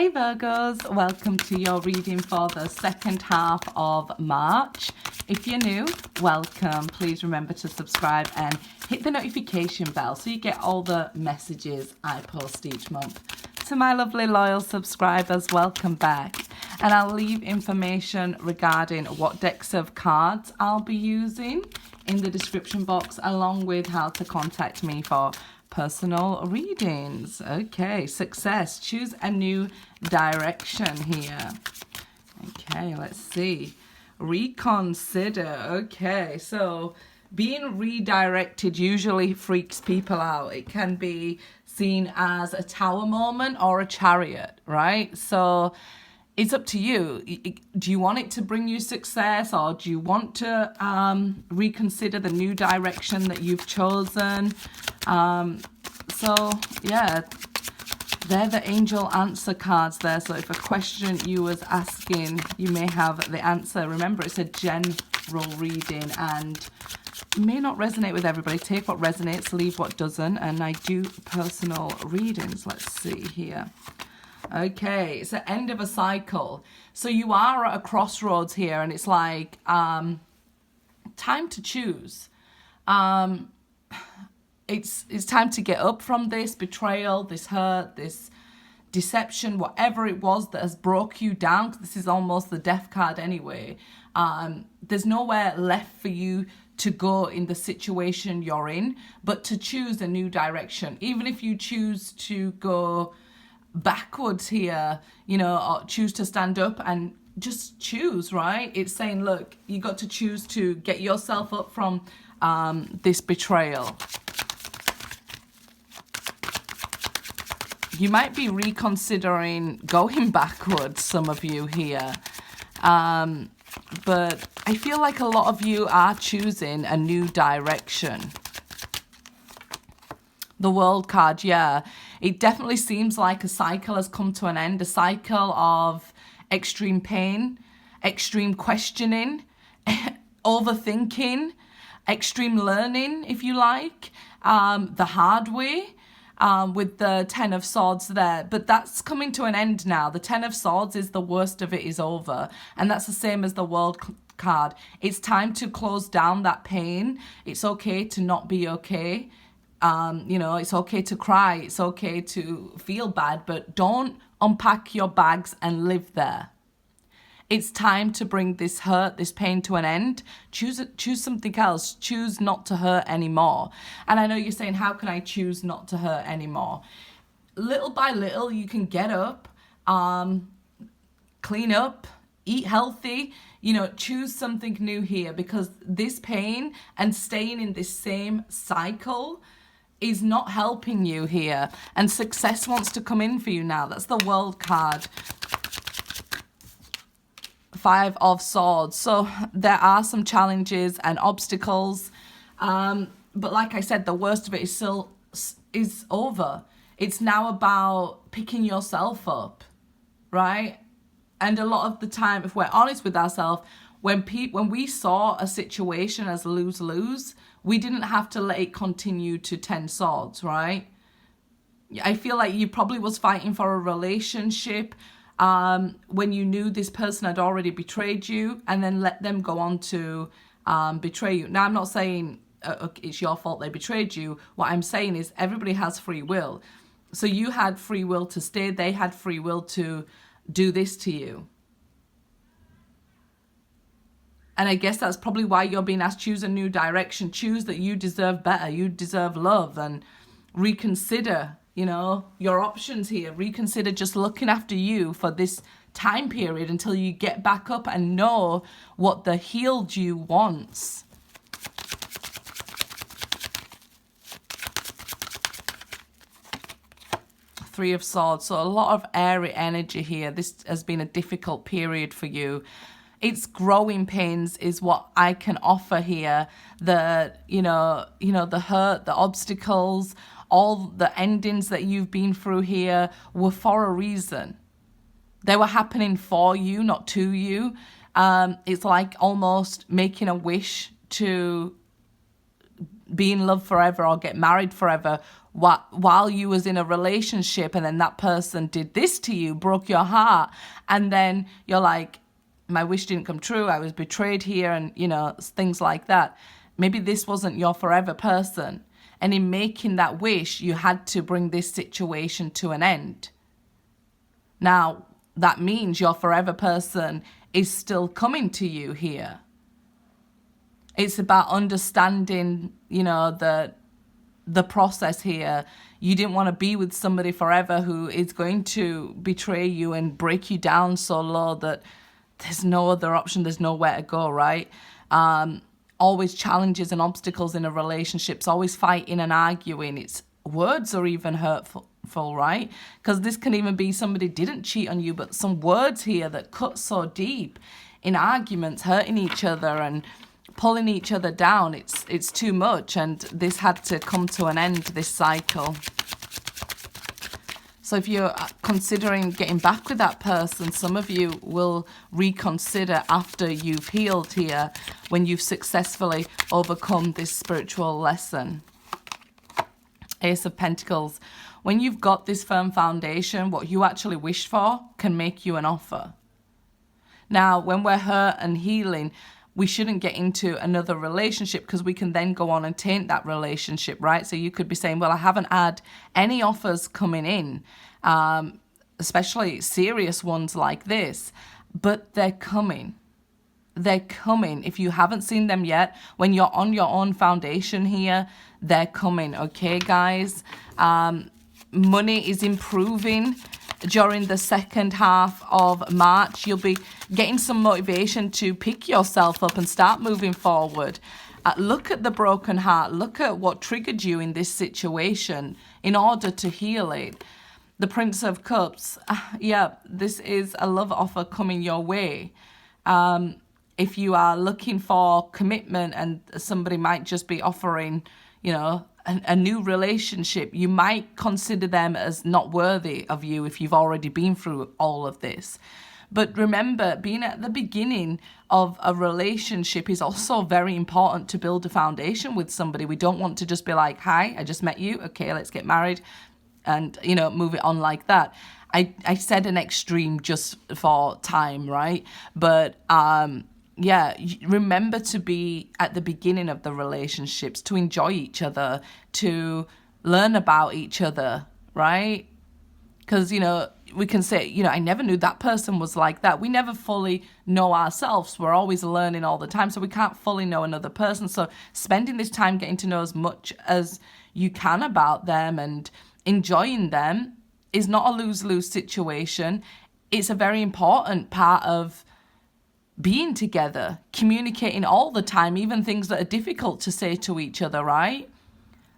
Hey Virgos, welcome to your reading for the second half of March. If you're new, welcome. Please remember to subscribe and hit the notification bell so you get all the messages I post each month. To my lovely loyal subscribers, welcome back. And I'll leave information regarding what decks of cards I'll be using in the description box, along with how to contact me for personal readings. Okay, success. Choose a new direction here. Okay, let's see. Reconsider. Okay, so being redirected usually freaks people out. It can be seen as a tower moment or a chariot, right? So it's up to you. Do you want it to bring you success, or do you want to reconsider the new direction that you've chosen? So yeah, they're the angel answer cards there. So if a question you was asking, you may have the answer. Remember, it's a general reading and may not resonate with everybody. Take what resonates, leave what doesn't. And I do personal readings. Let's see here. Okay, it's the end of a cycle. So you are at a crossroads here, and it's like time to choose. It's time to get up from this betrayal, this hurt, this deception, whatever it was that has broke you down, because this is almost the death card anyway. There's nowhere left for you to go in the situation you're in, but to choose a new direction. Even if you choose to go backwards here, you know, or choose to stand up and just choose, right? It's saying, look, you got to choose to get yourself up from this betrayal. You might be reconsidering going backwards, some of you here. But I feel like a lot of you are choosing a new direction. The World card, yeah. It definitely seems like a cycle has come to an end. A cycle of extreme pain, extreme questioning, overthinking, extreme learning, if you like. The hard way. With the Ten of Swords there, but that's coming to an end now. The Ten of Swords is the worst of it is over, and that's the same as the World card. It's time to close down that pain. It's okay to not be okay. You know, it's okay to cry. It's okay to feel bad, but don't unpack your bags and live there. It's time to bring this hurt, this pain to an end. Choose something else. Choose not to hurt anymore. And I know you're saying, how can I choose not to hurt anymore? Little by little, you can get up, clean up, eat healthy, you know, choose something new here, because this pain and staying in this same cycle is not helping you here. And success wants to come in for you now. That's the World card. Five of Swords. So there are some challenges and obstacles, but like I said, the worst of it is over. It's now about picking yourself up, right? And a lot of the time, if we're honest with ourselves, when we saw a situation as lose-lose, we didn't have to let it continue to 10 swords, right? I feel like you probably was fighting for a relationship when you knew this person had already betrayed you, and then let them go on to betray you. Now, I'm not saying it's your fault they betrayed you. What I'm saying is everybody has free will. So you had free will to stay. They had free will to do this to you. And I guess that's probably why you're being asked, choose a new direction. Choose that you deserve better. You deserve love, and reconsider, you know, your options here. Reconsider just looking after you for this time period until you get back up and know what the healed you wants. Three of Swords. So a lot of airy energy here. This has been a difficult period for you. It's growing pains is what I can offer here. The, you know, the hurt, the obstacles, all the endings that you've been through here were for a reason. They were happening for you, not to you. It's like almost making a wish to be in love forever or get married forever while you was in a relationship, and then that person did this to you, broke your heart, and then you're like, my wish didn't come true, I was betrayed here, and you know, things like that. Maybe this wasn't your forever person, and in making that wish you had to bring this situation to an end. Now that means your forever person is still coming to you here. It's about understanding, you know, the process here. You didn't want to be with somebody forever who is going to betray you and break you down so low that there's no other option, there's nowhere to go, right? Always challenges and obstacles in a relationship. It's always fighting and arguing. It's words are even hurtful, right? Because this can even be somebody didn't cheat on you, but some words here that cut so deep in arguments, hurting each other and pulling each other down. It's too much, and this had to come to an end, this cycle. So if you're considering getting back with that person, some of you will reconsider after you've healed here, when you've successfully overcome this spiritual lesson. Ace of Pentacles. When you've got this firm foundation, what you actually wish for can make you an offer. Now, when we're hurt and healing, we shouldn't get into another relationship, because we can then go on and taint that relationship, right? So you could be saying, well, I haven't had any offers coming in, especially serious ones like this, but they're coming. They're coming. If you haven't seen them yet, when you're on your own foundation here, they're coming, okay, guys? Money is improving. During the second half of March, you'll be getting some motivation to pick yourself up and start moving forward. Look at the broken heart. Look at what triggered you in this situation in order to heal it. The Prince of Cups. Yeah, this is a love offer coming your way. If you are looking for commitment and somebody might just be offering, you know, a new relationship, you might consider them as not worthy of you if you've already been through all of this. But remember, being at the beginning of a relationship is also very important to build a foundation with somebody. We don't want to just be like, hi, I just met you, okay, let's get married, and, you know, move it on like that. I said an extreme just for time, right? But yeah, remember to be at the beginning of the relationships, to enjoy each other, to learn about each other, right? Because, you know, we can say, you know, I never knew that person was like that. We never fully know ourselves. We're always learning all the time, so we can't fully know another person. So spending this time getting to know as much as you can about them and enjoying them is not a lose-lose situation. It's a very important part of being together, communicating all the time, even things that are difficult to say to each other, right?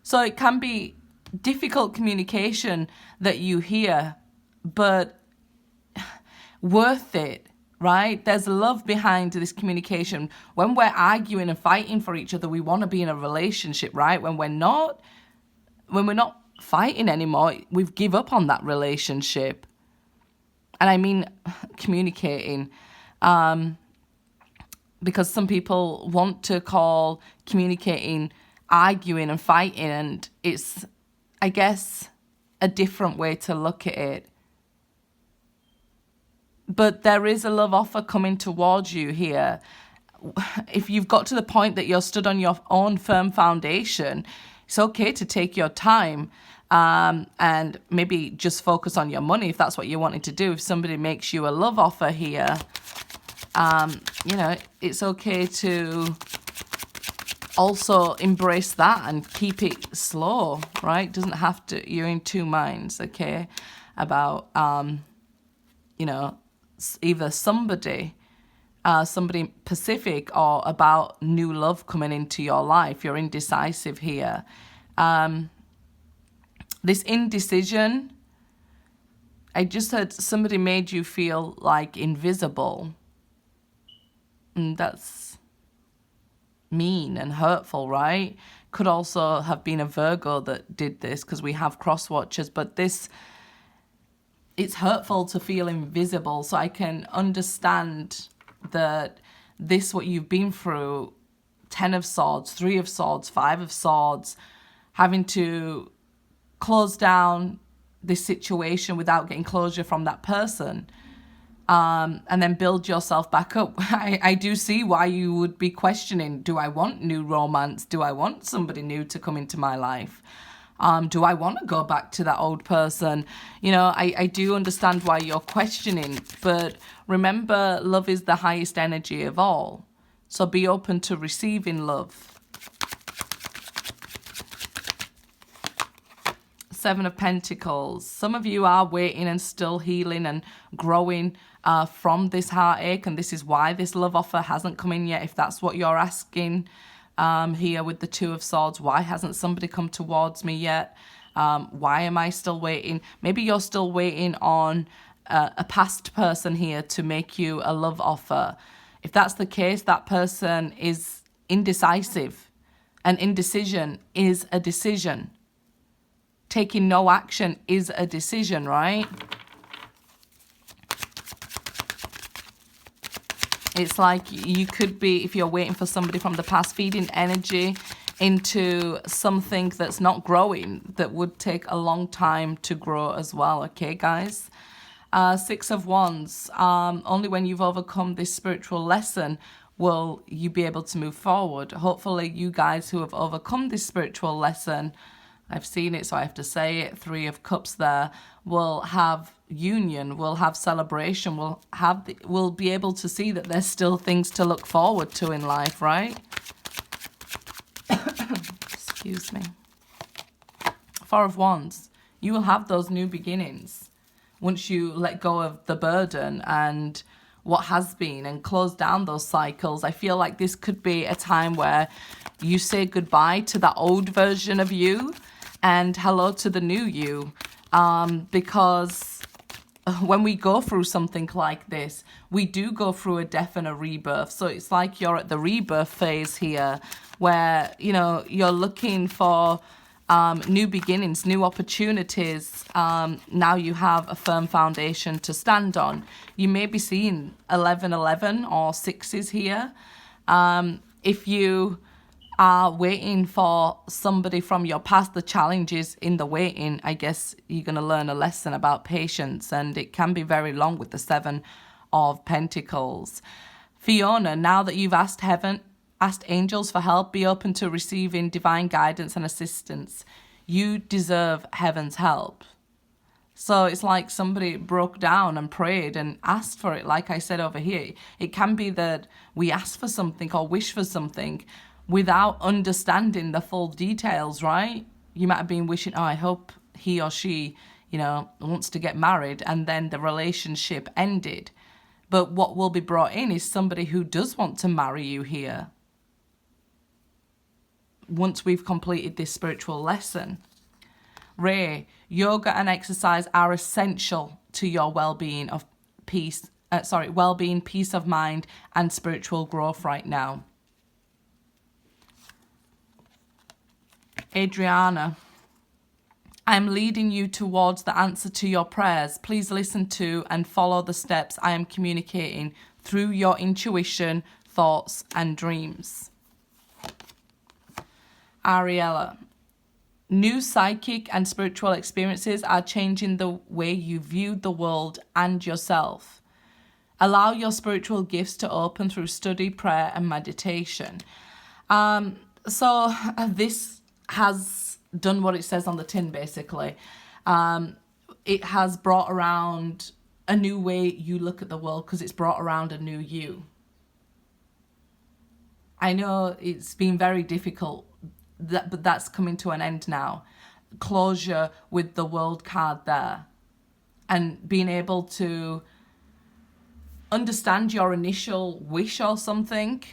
So it can be difficult communication that you hear, but worth it, right? There's love behind this communication. When we're arguing and fighting for each other, we want to be in a relationship, right? When we're not fighting anymore, we've give up on that relationship. And I mean communicating. Because some people want to call communicating arguing and fighting, and it's, I guess, a different way to look at it. But there is a love offer coming towards you here. If you've got to the point that you're stood on your own firm foundation, it's okay to take your time and maybe just focus on your money if that's what you're wanting to do. If somebody makes you a love offer here, you know, it's okay to also embrace that and keep it slow, right? Doesn't have to, you're in two minds, okay, about, you know, either somebody specific or about new love coming into your life. You're indecisive here. This indecision, I just heard somebody made you feel like invisible. And that's mean and hurtful, right? Could also have been a Virgo that did this, because we have cross watchers, but this, it's hurtful to feel invisible. So I can understand that this, what you've been through, 10 of Swords, 3 of Swords, 5 of Swords, having to close down this situation without getting closure from that person, and then build yourself back up. I do see why you would be questioning, do I want new romance? Do I want somebody new to come into my life? Do I want to go back to that old person? You know, I do understand why you're questioning, but remember, love is the highest energy of all. So be open to receiving love. Seven of Pentacles. Some of you are waiting and still healing and growing from this heartache, and this is why this love offer hasn't come in yet. If that's what you're asking here with the Two of Swords, why hasn't somebody come towards me yet? Why am I still waiting? Maybe you're still waiting on a past person here to make you a love offer. If that's the case, that person is indecisive, and indecision is a decision. Taking no action is a decision, right? It's like you could be, if you're waiting for somebody from the past, feeding energy into something that's not growing, that would take a long time to grow as well, okay, guys? Six of Wands. Only when you've overcome this spiritual lesson will you be able to move forward. Hopefully you guys who have overcome this spiritual lesson, I've seen it, so I have to say it, Three of Cups there, will have union, will have celebration, will be able to see that there's still things to look forward to in life, right? Excuse me. Four of Wands. You will have those new beginnings once you let go of the burden and what has been and close down those cycles. I feel like this could be a time where you say goodbye to that old version of you and hello to the new you, because when we go through something like this, we do go through a death and a rebirth. So it's like you're at the rebirth phase here where, you know, you're looking for new beginnings, new opportunities. Now you have a firm foundation to stand on. You may be seeing 1111 or sixes here. If you are waiting for somebody from your past, the challenges in the waiting, I guess you're going to learn a lesson about patience, and it can be very long with the Seven of Pentacles. Fiona, now that you've asked angels for help, be open to receiving divine guidance and assistance. You deserve heaven's help. So it's like somebody broke down and prayed and asked for it. Like I said over here, it can be that we ask for something or wish for something without understanding the full details, right? You might have been wishing, oh, I hope he or she, you know, wants to get married, and then the relationship ended. But what will be brought in is somebody who does want to marry you here once we've completed this spiritual lesson. Ray, yoga and exercise are essential to your well-being, peace of mind and spiritual growth right now. Adriana, I'm leading you towards the answer to your prayers. Please listen to and follow the steps I am communicating through your intuition, thoughts, and dreams. Ariella, new psychic and spiritual experiences are changing the way you view the world and yourself. Allow your spiritual gifts to open through study, prayer, and meditation. So this has done what it says on the tin, basically. It has brought around a new way you look at the world because it's brought around a new you. I know it's been very difficult, but that's coming to an end now. Closure with the World card there. And being able to understand your initial wish or something,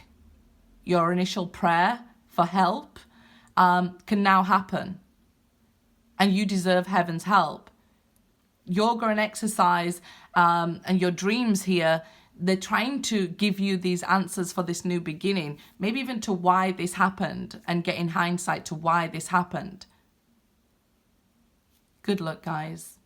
your initial prayer for help, can now happen. And you deserve heaven's help. Yoga and exercise and your dreams here, they're trying to give you these answers for this new beginning, maybe even to why this happened, and get in hindsight to why this happened. Good luck, guys.